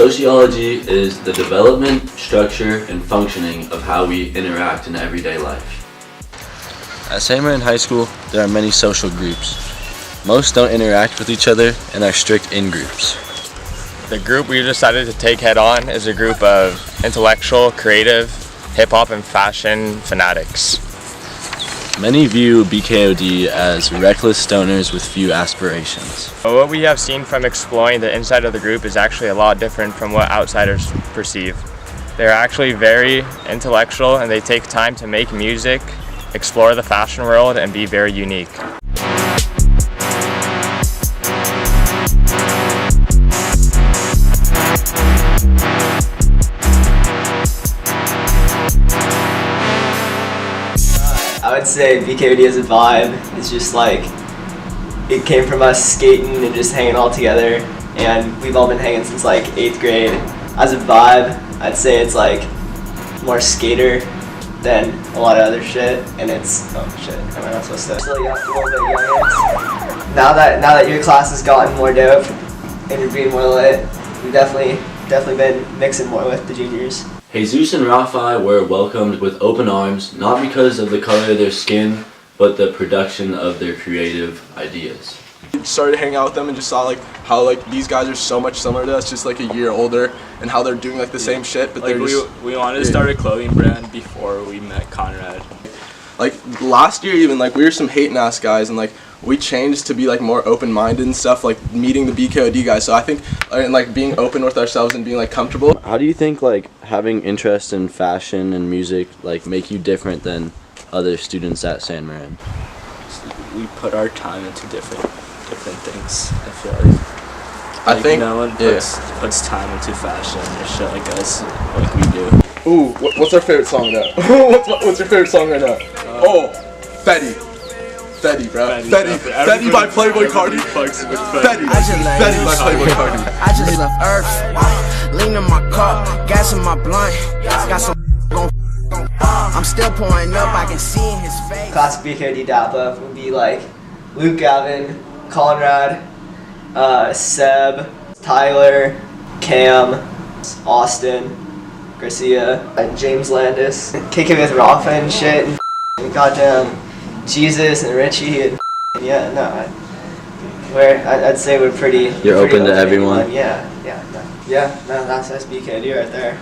Sociology is the development, structure, and functioning of how we interact in everyday life. At St. Marin High School, there are many social groups. Most don't interact with each other and are strict in groups. The group we decided to take head on is a group of intellectual, creative, hip-hop, and fashion fanatics. Many view BKOD as reckless stoners with few aspirations. What we have seen from exploring the inside of the group is actually a lot different from what outsiders perceive. They're actually very intellectual and they take time to make music, explore the fashion world, and be very unique. I would say BKOD as a vibe is just like, it came from us skating and just hanging all together, and we've all been hanging since like 8th grade. As a vibe, I'd say it's like more skater than a lot of other shit, and it's, oh shit, am I not supposed to? So yeah, for the youngins. Now that your class has gotten more dope and you're being more lit, we've definitely been mixing more with the juniors. Jesus and Rafi were welcomed with open arms, not because of the color of their skin, but the production of their creative ideas. Started hanging out with them and just saw like how like these guys are so much similar to us, just like a year older, and how they're doing like the same shit, but like they're just, we wanted to start a clothing brand before we met Conrad. Like last year even, like we were some hating ass guys, and like we changed to be like more open-minded and stuff, like meeting the BKOD guys. So I think and like being open with ourselves and being like comfortable. How do you think like having interest in fashion and music like make you different than other students at San Marin? We put our time into different things. I feel like I think no one puts time into fashion or shit like us, like we do. Ooh, what's our favorite song now? what's your favorite song right now? Fetty, bro. Fetty by Playboy Cardi. Fetty by Playboy Cardi. I just left Earth, lean in my car, gas in my blunt, got some I'm still pouring up, I can see in his face. Classic BKOD dap-up would be like Luke Gavin, Conrad, Seb, Tyler, Cam, Austin, Garcia, and James Landis. Kicking with Rafa and shit, and goddamn Jesus and Richie, and yeah, no, I'd say we're pretty. You're pretty open to everyone. Yeah, no, that's BKOD right there.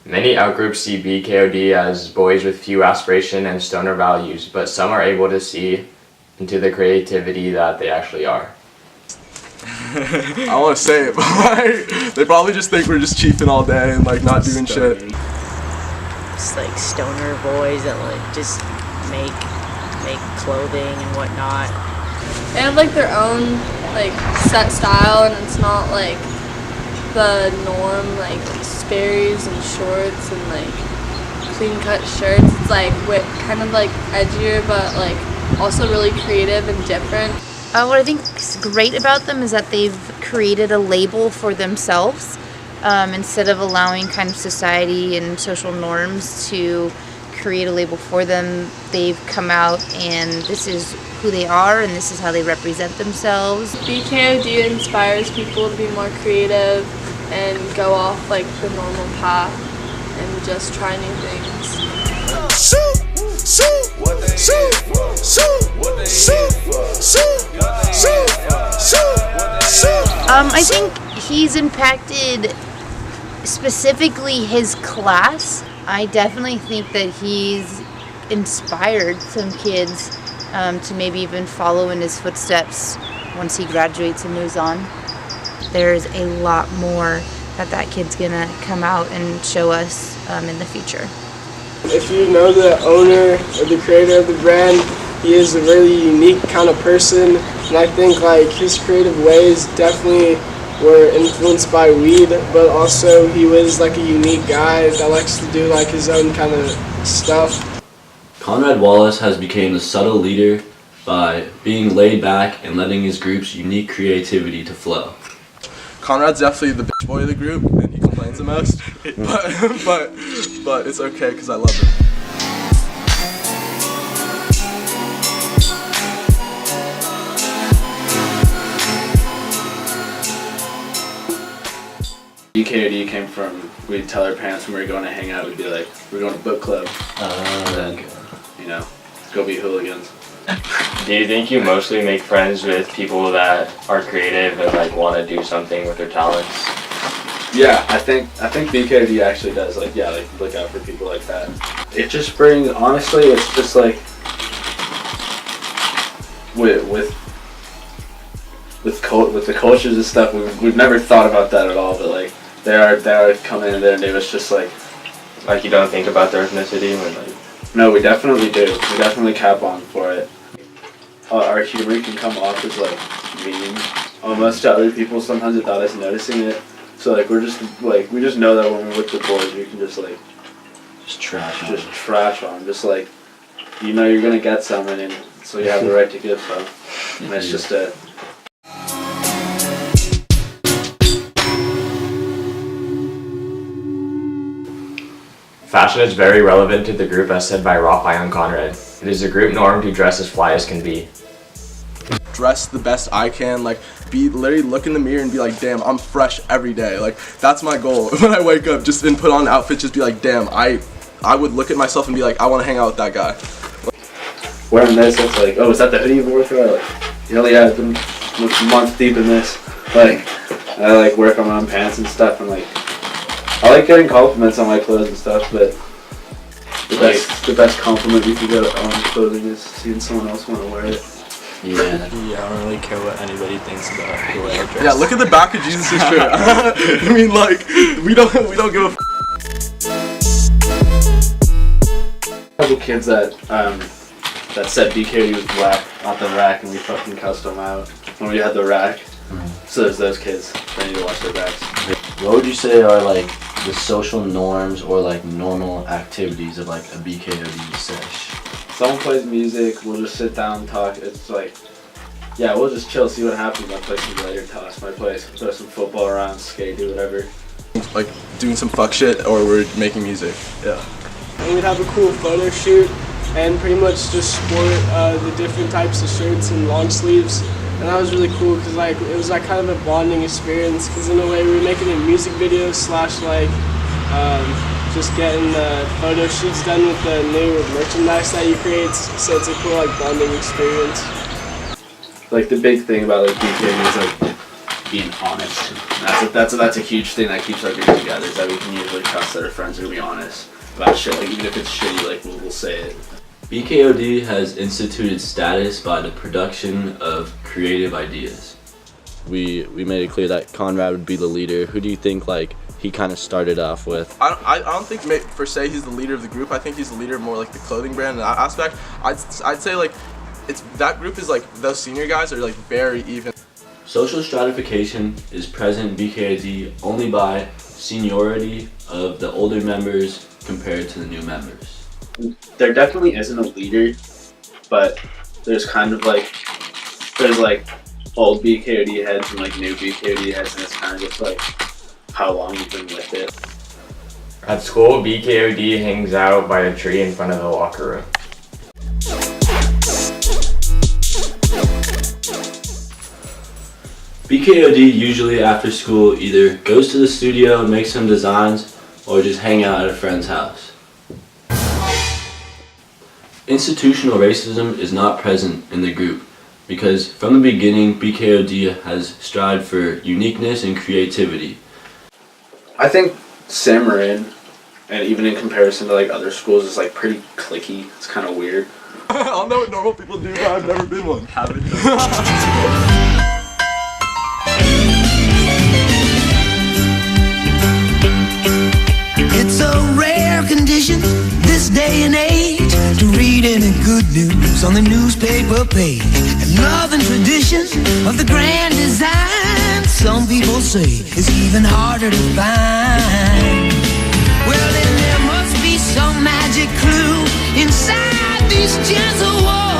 Many outgroups see BKOD as boys with few aspiration and stoner values, but some are able to see into the creativity that they actually are. I don't want to say it, but like, they probably just think we're just chiefing all day and like not doing shit. It's like stoner boys that like just make clothing and whatnot. They have like their own like set style, and it's not like the norm, like Sperry's and shorts and like clean cut shirts. It's like kind of like edgier, but like also really creative and different. What I think is great about them is that they've created a label for themselves instead of allowing kind of society and social norms to create a label for them. They've come out and this is who they are and this is how they represent themselves. BKOD inspires people to be more creative and go off like the normal path and just try new things. I think he's impacted specifically his class. I definitely think that he's inspired some kids to maybe even follow in his footsteps once he graduates and moves on. There's a lot more that kid's gonna come out and show us in the future. If you know the owner or the creator of the brand, he is a really unique kind of person, and I think like his creative ways definitely were influenced by weed, but also he was like a unique guy that likes to do like his own kind of stuff. Conrad Wallace has become a subtle leader by being laid back and letting his group's unique creativity to flow. Conrad's definitely the bitch boy of the group, and he complains the most, but it's okay because I love him. BKOD came from, we'd tell our parents when we were going to hang out, we'd be like, we're going to book club. And then, you know, go be hooligans. Do you think you mostly make friends with people that are creative and like want to do something with their talents? Yeah, I think BKOD actually does, like, yeah, like, look out for people like that. It just brings, honestly, it's just like, with the cultures and stuff, we've never thought about that at all, but like, they are coming in there and they was just like you don't think about their ethnicity or like? No, we definitely do. We definitely cap on for it. Our humor can come off as like mean almost to other people sometimes without us noticing it. So like we just know that when we're with the boys, we can just like trash on, just like, you know, you're gonna get something, and so you have the right to give some. And it's just a. Fashion is very relevant to the group, as said by Raphael Conrad. It is a group norm to dress as fly as can be. Dress the best I can, like literally look in the mirror and be like, damn, I'm fresh every day. Like that's my goal. When I wake up, just and put on an outfit, just be like, damn, I would look at myself and be like, I want to hang out with that guy. Wearing this, it's like, oh, is that the hoodie you've been working on? Like, hell yeah, I've been months deep in this. Like, I like work on my own pants and stuff, and like, I like getting compliments on my clothes and stuff, but the best compliment you can get on clothing is seeing someone else want to wear it. Yeah, I don't really care what anybody thinks about the way I dress. Yeah, look at the back of Jesus' shirt. I mean, like, we don't give a Couple kids that said BKOD was black off the rack, and we fucking cussed them out when we had the rack. So there's those kids. They need to watch their backs. What would you say are like the social norms or like normal activities of like a BKOD sesh? Someone plays music, we'll just sit down and talk. It's like, yeah, we'll just chill, see what happens. Might play some lighter toss, might play, throw some football around, skate, do whatever. Like doing some fuck shit, or we're making music. Yeah. And we'd have a cool photo shoot and pretty much just sport the different types of shirts and long sleeves. And that was really cool because like it was like kind of a bonding experience, because in a way we were making a music video / like just getting the photo shoots done with the new merchandise that he creates. So it's a cool like bonding experience. Like the big thing about like BKOD is like being honest. That's a huge thing that keeps our group together, is that we can usually trust that our friends are gonna be honest about shit. Like even if it's shitty, like we'll say it. BKOD has instituted status by the production of creative ideas. We made it clear that Conrad would be the leader. Who do you think like he kind of started off with? I don't think per se he's the leader of the group. I think he's the leader of more like the clothing brand and that aspect. I'd say like that group is like those senior guys are like very even. Social stratification is present in BKOD only by seniority of the older members compared to the new members. There definitely isn't a leader, but there's kind of like, there's like old BKOD heads and like new BKOD heads, and it's kind of just like how long you've been with it. At school, BKOD hangs out by a tree in front of the locker room. BKOD usually after school either goes to the studio and makes some designs, or just hang out at a friend's house. Institutional racism is not present in the group because from the beginning BKOD has strived for uniqueness and creativity. I think San Marin, and even in comparison to like other schools, is like pretty cliquey. It's kind of weird. I don't know what normal people do, but I've never been one. Haven't done. It's a rare condition this day and age to read any good news on the newspaper page. And love and tradition of the grand design, some people say, is even harder to find. Well, then there must be some magic clue inside these gentle walls